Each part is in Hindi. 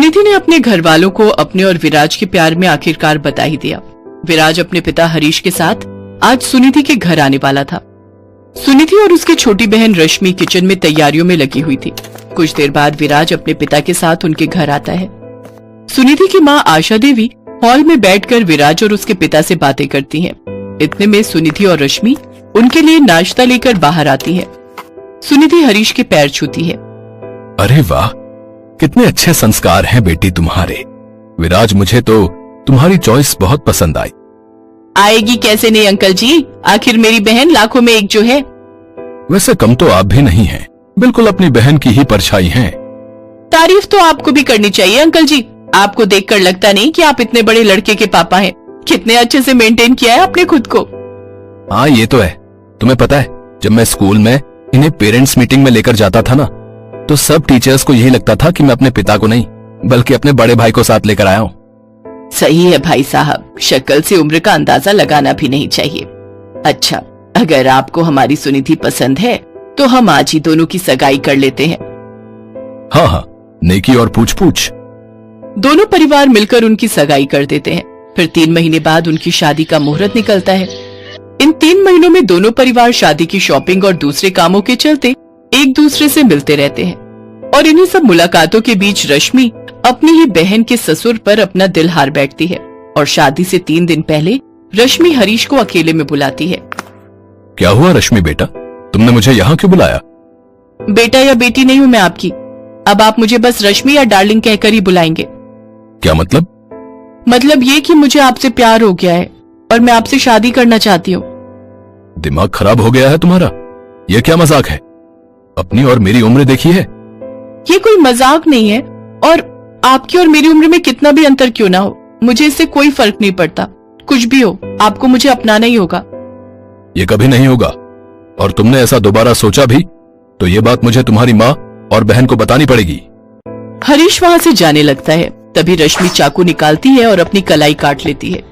सुनिधि ने अपने घर वालों को अपने और विराज के प्यार में आखिरकार बता ही दिया। विराज अपने पिता हरीश के साथ आज सुनिधि के घर आने वाला था। सुनिधि और उसकी छोटी बहन रश्मि किचन में तैयारियों में लगी हुई थी। कुछ देर बाद विराज अपने पिता के साथ उनके घर आता है। सुनिधि की माँ आशा देवी हॉल में बैठकर विराज और उसके पिता से बातें करती हैं। इतने में सुनिधि और रश्मि उनके लिए नाश्ता लेकर बाहर आती है। सुनिधि हरीश के पैर छूती है। अरे वाह, कितने अच्छे संस्कार हैं बेटी तुम्हारे। विराज, मुझे तो तुम्हारी चॉइस बहुत पसंद आई। आएगी कैसे नहीं अंकल जी, आखिर मेरी बहन लाखों में एक जो है। वैसे कम तो आप भी नहीं हैं, बिल्कुल अपनी बहन की ही परछाई हैं। तारीफ तो आपको भी करनी चाहिए अंकल जी। आपको देखकर लगता नहीं कि आप इतने बड़े लड़के के पापा हैं। कितने अच्छे से मेंटेन किया है आपने खुद को। हाँ ये तो है। तुम्हें पता है, जब मैं स्कूल में इन्हें पेरेंट्स मीटिंग में लेकर जाता था ना, तो सब टीचर्स को यही लगता था कि मैं अपने पिता को नहीं बल्कि अपने बड़े भाई को साथ लेकर आया हूँ। सही है भाई साहब, शक्ल से उम्र का अंदाजा लगाना भी नहीं चाहिए। अच्छा, अगर आपको हमारी सुनिधि पसंद है तो हम आज ही दोनों की सगाई कर लेते हैं। हाँ हाँ, नेकी और पूछ पूछ। दोनों परिवार मिलकर उनकी सगाई कर देते हैं। फिर 3 महीने बाद उनकी शादी का मुहूर्त निकलता है। इन 3 महीनों में दोनों परिवार शादी की शॉपिंग और दूसरे कामों के चलते एक दूसरे से मिलते रहते हैं। और इन्हीं सब मुलाकातों के बीच रश्मि अपनी ही बहन के ससुर पर अपना दिल हार बैठती है और शादी से 3 दिन पहले रश्मि हरीश को अकेले में बुलाती है। क्या हुआ रश्मि बेटा, तुमने मुझे यहाँ क्यों बुलाया? बेटा या बेटी नहीं हूँ मैं आपकी। अब आप मुझे बस रश्मि या डार्लिंग कहकर ही बुलाएंगे। क्या मतलब? मतलब ये कि मुझे आपसे प्यार हो गया है और मैं आपसे शादी करना चाहती हूँ। दिमाग खराब हो गया है तुम्हारा? ये क्या मजाक है? अपनी और मेरी उम्र देखी है? ये कोई मजाक नहीं है, और आपकी और मेरी उम्र में कितना भी अंतर क्यों ना हो, मुझे इससे कोई फर्क नहीं पड़ता। कुछ भी हो, आपको मुझे अपनाना ही होगा। ये कभी नहीं होगा, और तुमने ऐसा दोबारा सोचा भी तो ये बात मुझे तुम्हारी माँ और बहन को बतानी पड़ेगी। हरीश वहाँ से जाने लगता है। तभी रश्मि चाकू निकालती है और अपनी कलाई काट लेती है।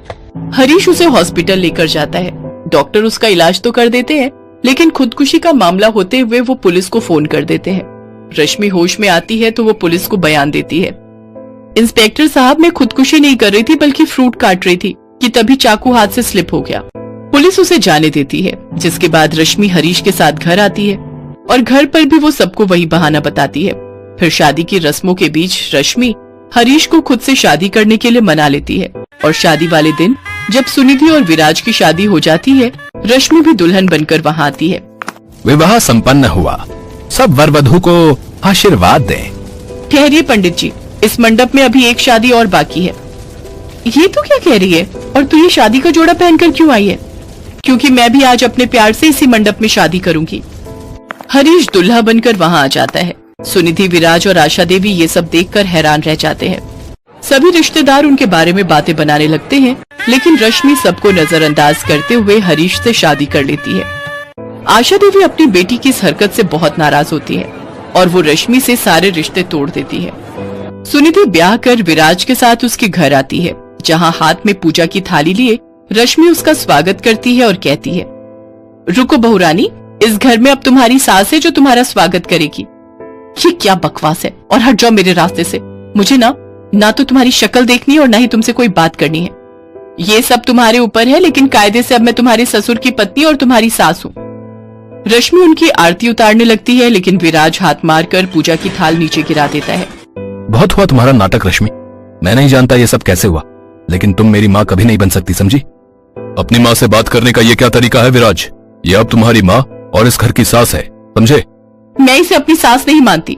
हरीश उसे हॉस्पिटल लेकर जाता है। डॉक्टर उसका इलाज तो कर देते हैं, लेकिन खुदकुशी का मामला होते हुए वो पुलिस को फोन कर देते हैं। रश्मि होश में आती है तो वो पुलिस को बयान देती है। इंस्पेक्टर साहब, मैं खुदकुशी नहीं कर रही थी बल्कि फ्रूट काट रही थी कि तभी चाकू हाथ से स्लिप हो गया। पुलिस उसे जाने देती है, जिसके बाद रश्मि हरीश के साथ घर आती है और घर पर भी वो सबको वही बहाना बताती है। फिर शादी की रस्मों के बीच रश्मि हरीश को खुद से शादी करने के लिए मना लेती है और शादी वाले दिन जब सुनिधि और विराज की शादी हो जाती है, रश्मि भी दुल्हन बनकर वहाँ आती है। विवाह संपन्न हुआ, सब वर वधू को आशीर्वाद दें। ठहरिए पंडित जी, इस मंडप में अभी एक शादी और बाकी है। ये तो क्या कह रही है? और तू ये शादी का जोड़ा पहनकर क्यों आई है? क्योंकि मैं भी आज अपने प्यार से इसी मंडप में शादी करूंगी। हरीश दुल्हा बनकर वहाँ आ जाता है। सुनिधि, विराज और आशा देवी ये सब देखकर हैरान रह जाते हैं। सभी रिश्तेदार उनके बारे में बातें बनाने लगते हैं, लेकिन रश्मि सबको नजरअंदाज करते हुए हरीश से शादी कर लेती है। आशा देवी अपनी बेटी की इस हरकत से बहुत नाराज होती है और वो रश्मि से सारे रिश्ते तोड़ देती है। सुनिधि ब्याह कर विराज के साथ उसके घर आती है, जहाँ हाथ में पूजा की थाली लिए रश्मि उसका स्वागत करती है और कहती है, रुको बहू रानी, इस घर में अब तुम्हारी सास है जो तुम्हारा स्वागत करेगी। ये क्या बकवास है, और हट जाओ मेरे रास्ते से। मुझे ना तो तुम्हारी शक्ल देखनी है और ना ही तुमसे कोई बात करनी है। ये सब तुम्हारे ऊपर है, लेकिन कायदे से अब मैं तुम्हारे ससुर की पत्नी और तुम्हारी सास हूँ। रश्मि उनकी आरती उतारने लगती है, लेकिन विराज हाथ मारकर पूजा की थाल नीचे गिरा देता है। बहुत हुआ तुम्हारा नाटक रश्मि, मैं नहीं जानता ये सब कैसे हुआ, लेकिन तुम मेरी माँ कभी नहीं बन सकती, समझी? अपनी माँ से बात करने का ये क्या तरीका है विराज? ये अब तुम्हारी माँ और इस घर की सास है, समझे? मैं इसे अपनी सास नहीं मानती।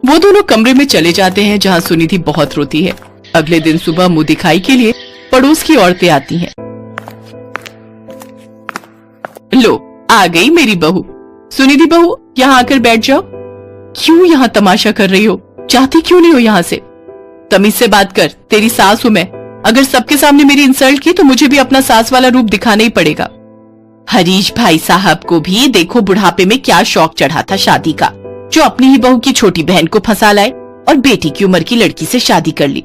वो दोनों कमरे में चले जाते हैं, जहाँ सुनिधि बहुत रोती है। अगले दिन सुबह मुंह दिखाई के लिए पड़ोस की औरतें आती हैं। लो, आ गई मेरी बहू। सुनिधि बहू, यहाँ आकर बैठ जाओ। क्यों यहाँ तमाशा कर रही हो? चाहती क्यों नहीं हो यहाँ से? तमीज से बात कर, तेरी सास हूँ मैं। अगर सबके सामने मेरी इंसल्ट की तो मुझे भी अपना सास वाला रूप दिखाना ही पड़ेगा। हरीश भाई साहब को भी देखो बुढ़ापे में क्या शौक चढ़ा था शादी का, जो अपनी ही बहू की छोटी बहन को फंसा लाए और बेटी की उम्र की लड़की से शादी कर ली।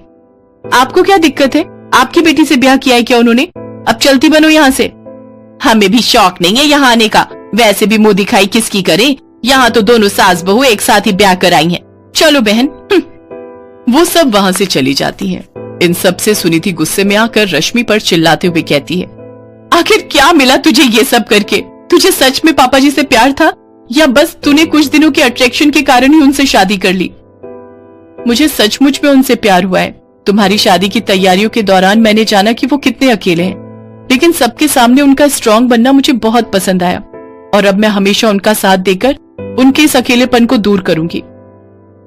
आपको क्या दिक्कत है? आपकी बेटी से ब्याह किया है क्या उन्होंने? अब चलती बनो यहाँ से। हमें भी शौक नहीं है यहाँ आने का, वैसे भी मुंह दिखाई किसकी करे? यहाँ तो दोनों सास बहू एक साथ ही ब्याह कराई हैं। चलो बहन। वो सब वहां से चली जाती हैं। इन सब से सुनिधि गुस्से में आकर रश्मि पर चिल्लाते हुए कहती है, आखिर क्या मिला तुझे ये सब करके? तुझे सच में पापा जी से प्यार था या बस तूने कुछ दिनों के अट्रैक्शन के कारण ही उनसे शादी कर ली? मुझे सचमुच में उनसे प्यार हुआ है। तुम्हारी शादी की तैयारियों के दौरान मैंने जाना कि वो कितने अकेले हैं, लेकिन सबके सामने उनका स्ट्रांग बनना मुझे बहुत पसंद आया और अब मैं हमेशा उनका साथ देकर उनके इस अकेलेपन को दूर करूंगी।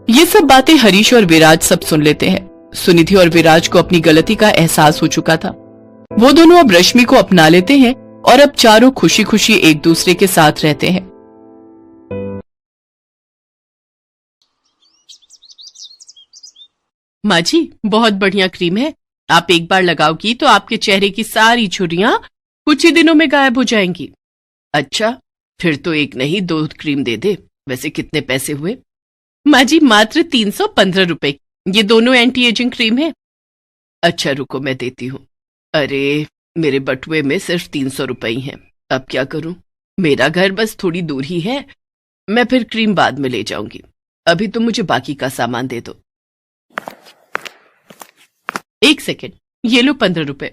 ये सब बातें हरीश और विराज सब सुन लेते हैं। सुनिधि और विराज को अपनी गलती का एहसास हो चुका था। वो दोनों अब रश्मि को अपना लेते हैं और अब चारों खुशी खुशी एक दूसरे के साथ रहते हैं। माँ जी, बहुत बढ़िया क्रीम है। आप एक बार लगाओगी तो आपके चेहरे की सारी झुर्रियां कुछ ही दिनों में गायब हो जाएंगी। अच्छा, फिर तो एक नहीं 2 क्रीम दे दे। वैसे कितने पैसे हुए? माँ जी, मात्र 315 रुपए। ये दोनों एंटी एजिंग क्रीम है। अच्छा रुको, मैं देती हूँ। अरे, मेरे बटुए में सिर्फ 300 रुपए ही हैं। अब क्या करूं? मेरा घर बस थोड़ी दूर ही है। मैं फिर क्रीम बाद में ले जाऊंगी। अभी तो मुझे बाकी का सामान दे दो। 1 सेकेंड, ये लो 15 रुपए।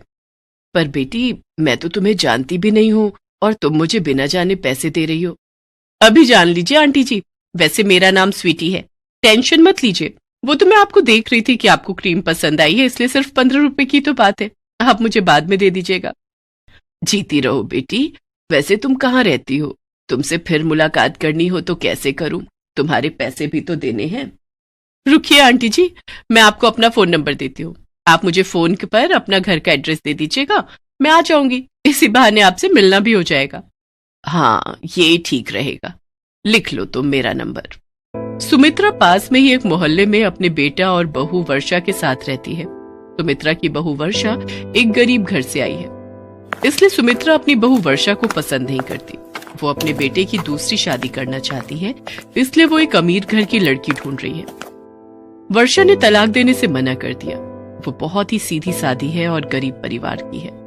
पर बेटी, मैं तो तुम्हें जानती भी नहीं हूं और तुम मुझे बिना जाने पैसे दे रही हो। अभी जान लीजिए आंटी जी। वैसे मेरा नाम स्वीटी है, टेंशन मत लीजिए। वो तो मैं आपको देख रही थी कि आपको क्रीम पसंद आई है, इसलिए सिर्फ 15 रुपए की तो बात है। आप मुझे बाद में दे दीजिएगा। जीती रहो बेटी। वैसे तुम कहाँ रहती हो? तुमसे फिर मुलाकात करनी हो तो कैसे करूं? तुम्हारे पैसे भी तो देने हैं। रुकिए आंटी जी, मैं आपको अपना फोन नंबर देती हूँ। आप मुझे फोन पर अपना घर का एड्रेस दे दीजिएगा, मैं आ जाऊंगी। इसी बहाने आपसे मिलना भी हो जाएगा। हाँ, ये ठीक रहेगा। लिख लो तुम मेरा नंबर। सुमित्रा पास में ही एक मोहल्ले में अपने बेटा और बहू वर्षा के साथ रहती है। सुमित्रा की बहू वर्षा एक गरीब घर से आई है, इसलिए सुमित्रा अपनी बहू वर्षा को पसंद नहीं करती। वो अपने बेटे की दूसरी शादी करना चाहती है, इसलिए वो एक अमीर घर की लड़की ढूंढ रही है। वर्षा ने तलाक देने से मना कर दिया। वो बहुत ही सीधी सादी है और गरीब परिवार की है।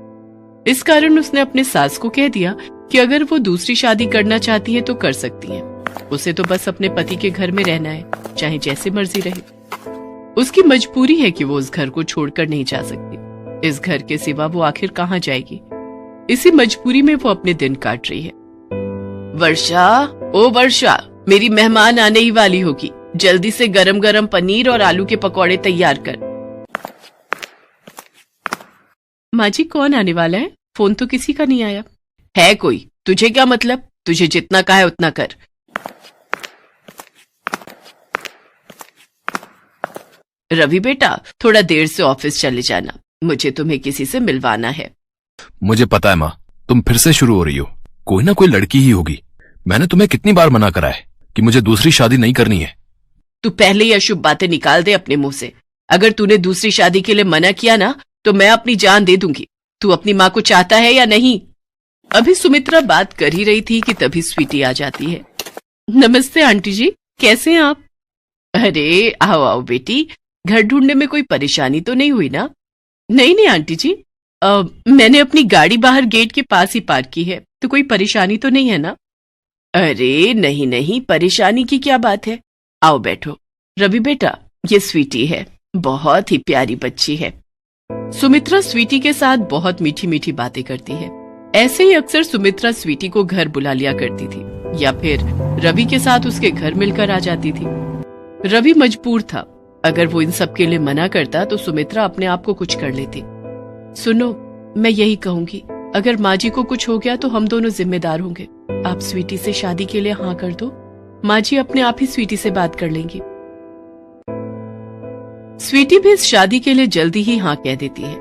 इस कारण उसने अपने सास को कह दिया कि अगर वो दूसरी शादी करना चाहती है तो कर सकती है। उसे तो बस अपने पति के घर में रहना है, चाहे जैसे मर्जी रहे। उसकी मजबूरी है कि वो उस घर को छोड़कर नहीं जा सकती। इस घर के सिवा वो आखिर कहाँ जाएगी? इसी मजबूरी में वो अपने दिन काट रही है। वर्षा, ओ वर्षा, मेरी मेहमान आने ही वाली होगी। जल्दी से गरम गरम पनीर और आलू के पकौड़े तैयार कर। माँ जी, कौन आने वाला है? फोन तो किसी का नहीं आया। है कोई? तुझे क्या मतलब? तुझे जितना कहा है उतना कर। रवि बेटा, थोड़ा देर से ऑफिस चले जाना, मुझे तुम्हें किसी से मिलवाना है। मुझे पता है माँ, तुम फिर से शुरू हो रही हो। कोई ना कोई लड़की ही होगी। मैंने तुम्हें कितनी बार मना करा है कि मुझे दूसरी शादी नहीं करनी है। तू पहले ही अशुभ बातें निकाल दे अपने मुंह से। अगर तूने दूसरी शादी के लिए मना किया ना तो मैं अपनी जान दे दूंगी। तू अपनी माँ को चाहता है या नहीं? अभी सुमित्रा बात कर ही रही थी कि तभी स्वीटी आ जाती है। नमस्ते आंटी जी, कैसे हैं आप? अरे आओ आओ बेटी, घर ढूंढने में कोई परेशानी तो नहीं हुई ना? नहीं नहीं आंटी जी, मैंने अपनी गाड़ी बाहर गेट के पास ही पार्क की है, तो कोई परेशानी तो नहीं है ना? अरे नहीं नहीं, परेशानी की क्या बात है। आओ बैठो। रवि बेटा, ये स्वीटी है, बहुत ही प्यारी बच्ची है। सुमित्रा स्वीटी के साथ बहुत मीठी मीठी बातें करती है। ऐसे ही अक्सर सुमित्रा स्वीटी को घर बुला लिया करती थी या फिर रवि के साथ उसके घर मिलकर आ जाती थी। रवि मजबूर था। अगर वो इन सब के लिए मना करता तो सुमित्रा अपने आप को कुछ कर लेती। सुनो, मैं यही कहूंगी, अगर माँ जी को कुछ हो गया तो हम दोनों जिम्मेदार होंगे। आप स्वीटी से शादी के लिए हाँ कर दो, माँ जी अपने आप ही स्वीटी से बात कर लेंगी। स्वीटी भी इस शादी के लिए जल्दी ही हाँ कह देती है।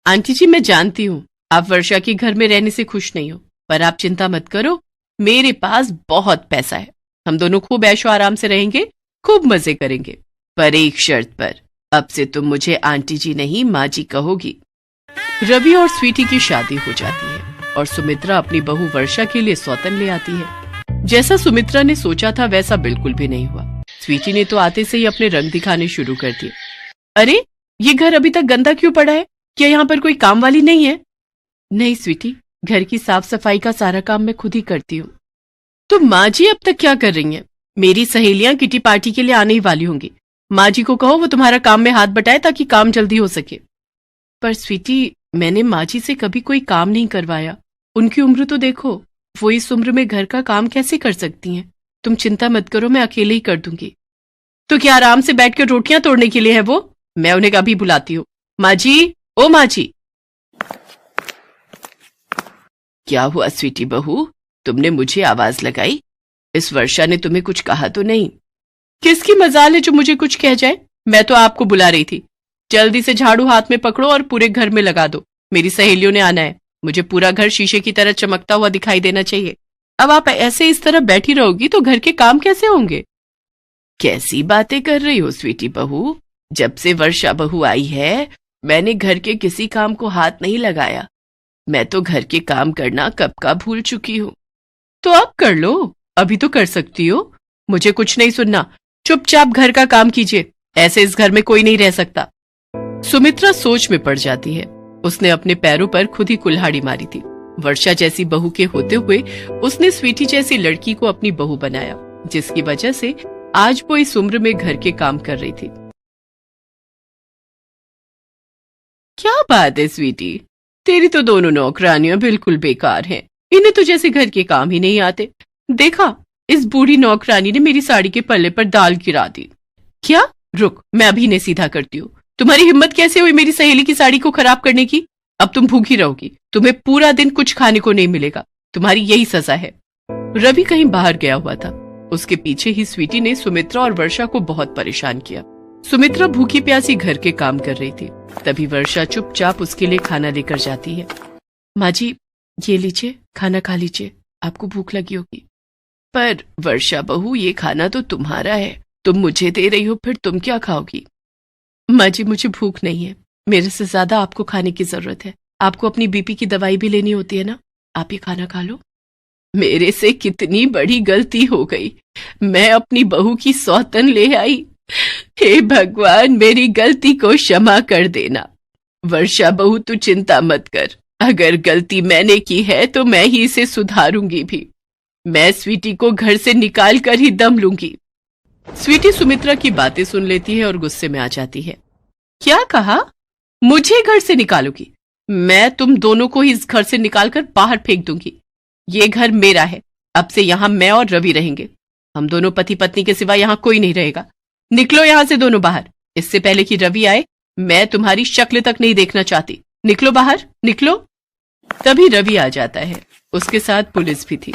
आंटी जी, मैं जानती हूँ आप वर्षा के घर में रहने से खुश नहीं हो, पर आप चिंता मत करो, मेरे पास बहुत पैसा है। हम दोनों खूब ऐशो आराम से रहेंगे, खूब मजे करेंगे, पर एक शर्त पर। अब से तुम मुझे आंटी जी नहीं माँ जी कहोगी। रवि और स्वीटी की शादी हो जाती है और सुमित्रा अपनी बहू वर्षा के लिए सौतन ले आती है। जैसा सुमित्रा ने सोचा था वैसा बिल्कुल भी नहीं हुआ। स्वीटी ने तो आते से ही अपने रंग दिखाने शुरू कर दिए। अरे, ये घर अभी तक गंदा क्यों पड़ा है? क्या यहाँ पर कोई काम वाली नहीं है? नहीं स्वीटी, घर की साफ सफाई का सारा काम मैं खुद ही करती हूँ। तो माँ जी अब तक क्या कर रही हैं? मेरी सहेलियां किटी पार्टी के लिए आने ही वाली होंगी, माँ जी को कहो वो तुम्हारा काम में हाथ बटाए ताकि काम जल्दी हो सके। पर स्वीटी, मैंने माँ जी से कभी कोई काम नहीं करवाया। उनकी उम्र तो देखो, वो इस उम्र में घर का काम कैसे कर सकती हैं? तुम चिंता मत करो, मैं अकेले ही कर दूंगी। तो क्या आराम से बैठकर रोटियां तोड़ने के लिए है वो? मैं उन्हें कभी बुलाती हूँ। माँ जी, ओ माँ जी। क्या हुआ स्वीटी बहू, तुमने मुझे आवाज लगाई? इस वर्षा ने तुम्हें कुछ कहा तो नहीं? किसकी मजाल है जो मुझे कुछ कह जाए? मैं तो आपको बुला रही थी। जल्दी से झाड़ू हाथ में पकड़ो और पूरे घर में लगा दो। मेरी सहेलियों ने आना है। मुझे पूरा घर शीशे की तरह चमकता हुआ दिखाई देना चाहिए। अब आप ऐसे इस तरह बैठी रहोगी तो घर के काम कैसे होंगे? कैसी बातें कर रही हो स्वीटी बहू? जब से वर्षा बहू आई है मैंने घर के किसी काम को हाथ नहीं लगाया। मैं तो घर के काम करना कब का भूल चुकी हूँ। तो अब कर लो, अभी तो कर सकती हो। मुझे कुछ नहीं सुनना, चुपचाप घर का काम कीजिए। ऐसे इस घर में कोई नहीं रह सकता। सुमित्रा सोच में पड़ जाती है। उसने अपने पैरों पर खुद ही कुल्हाड़ी मारी थी। वर्षा जैसी बहू के होते हुए उसने स्वीटी जैसी लड़की को अपनी बहू बनाया, जिसकी वजह से आज वो इस उम्र में घर के काम कर रही थी। क्या बात है स्वीटी, तेरी तो दोनों नौकरानियां बिल्कुल बेकार हैं। इन्हें तो जैसे घर के काम ही नहीं आते। देखा, इस बूढ़ी नौकरानी ने मेरी साड़ी के पल्ले पर दाल गिरा दी। क्या? रुक, मैं अभी इन्हें सीधा करती हूँ। तुम्हारी हिम्मत कैसे हुई मेरी सहेली की साड़ी को खराब करने की? अब तुम भूखी रहोगी, तुम्हें पूरा दिन कुछ खाने को नहीं मिलेगा। तुम्हारी यही सजा है। रवि कहीं बाहर गया हुआ था। उसके पीछे ही स्वीटी ने सुमित्रा और वर्षा को बहुत परेशान किया। सुमित्रा भूखी प्यासी घर के काम कर रही थी। तभी वर्षा चुपचाप उसके लिए खाना लेकर जाती है। माँ जी, ये लीजिए, खाना खा लीजिए, आपको भूख लगी होगी। पर वर्षा बहू, ये खाना तो तुम्हारा है, तुम मुझे दे रही हो, फिर तुम क्या खाओगी? माँ जी, मुझे भूख नहीं है। मेरे से ज्यादा आपको खाने की जरूरत है। आपको अपनी बीपी की दवाई भी लेनी होती है ना। आप ये खाना खा लो। मेरे से कितनी बड़ी गलती हो गई। मैं अपनी बहू की सौतन ले आई। हे भगवान, मेरी गलती को क्षमा कर देना। वर्षा बहू, तू चिंता मत कर। अगर गलती मैंने की है तो मैं ही इसे सुधारूंगी भी। मैं स्वीटी को घर से निकाल कर ही दम लूंगी। स्वीटी सुमित्रा की बातें सुन लेती है और गुस्से में आ जाती है। क्या कहा? मुझे घर से निकालोगी? मैं तुम दोनों को ही इस घर से निकालकर बाहर फेंक दूंगी। ये घर मेरा है। अब से यहाँ मैं और रवि रहेंगे। हम दोनों पति पत्नी के सिवा यहाँ कोई नहीं रहेगा। निकलो यहाँ से दोनों बाहर। इससे पहले कि रवि आए, मैं तुम्हारी शक्ल तक नहीं देखना चाहती। निकलो बाहर, निकलो। तभी रवि आ जाता है। उसके साथ पुलिस भी थी।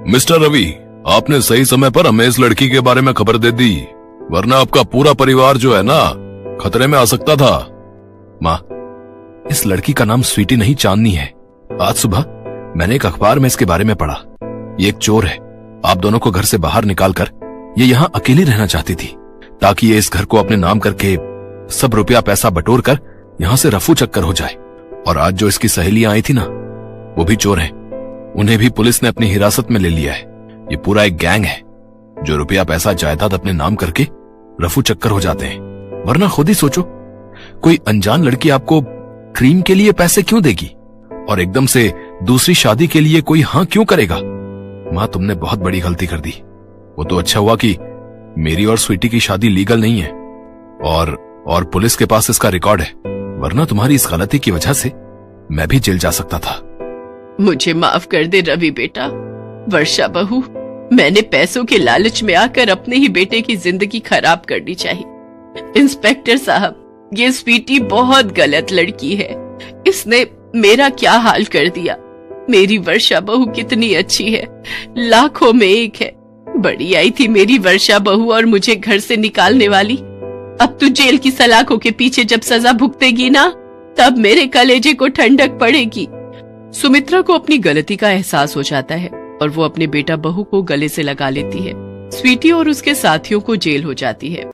मिस्टर रवि, आपने सही समय पर हमें इस लड़की के बारे में खबर दे दी, वरना आपका पूरा परिवार जो है ना, खतरे में आ सकता था। माँ, इस लड़की का नाम स्वीटी नहीं, चांदनी है। आज सुबह मैंने एक अखबार में इसके बारे में पढ़ा। ये एक चोर है। आप दोनों को घर से बाहर निकालकर ये यहाँ अकेली रहना चाहती थी, ताकि ये इस घर को अपने नाम करके सब रुपया पैसा बटोर कर यहाँ से रफू चक्कर हो जाए। और आज जो इसकी सहेलियां आई थी ना, वो भी चोर हैं। उन्हें भी पुलिस ने अपनी हिरासत में ले लिया है। ये पूरा एक गैंग है जो रुपया पैसा जायदाद अपने नाम करके रफू चक्कर हो जाते हैं। वरना खुद ही सोचो, कोई अनजान लड़की आपको क्रीम के लिए पैसे क्यों देगी, और एकदम से दूसरी शादी के लिए कोई हाँ क्यों करेगा? माँ, तुमने बहुत बड़ी गलती कर दी। वो तो अच्छा हुआ कि मेरी और स्वीटी की शादी लीगल नहीं है और पुलिस के पास इसका रिकॉर्ड है, वरना तुम्हारी इस गलती की वजह से मैं भी जेल जा सकता था। मुझे माफ कर दे रवि बेटा। वर्षा बहू, मैंने पैसों के लालच में आकर अपने ही बेटे की जिंदगी खराब कर दी चाहिए। इंस्पेक्टर साहब, ये स्वीटी बहुत गलत लड़की है। इसने मेरा क्या हाल कर दिया। मेरी वर्षा बहू कितनी अच्छी है, लाखों में एक है। बड़ी आई थी मेरी वर्षा बहू और मुझे घर से निकालने वाली। अब तू जेल की सलाखों के पीछे जब सजा भुगतेगी ना, तब मेरे कलेजे को ठंडक पड़ेगी। सुमित्रा को अपनी गलती का एहसास हो जाता है और वो अपने बेटा बहू को गले से लगा लेती है। स्वीटी और उसके साथियों को जेल हो जाती है।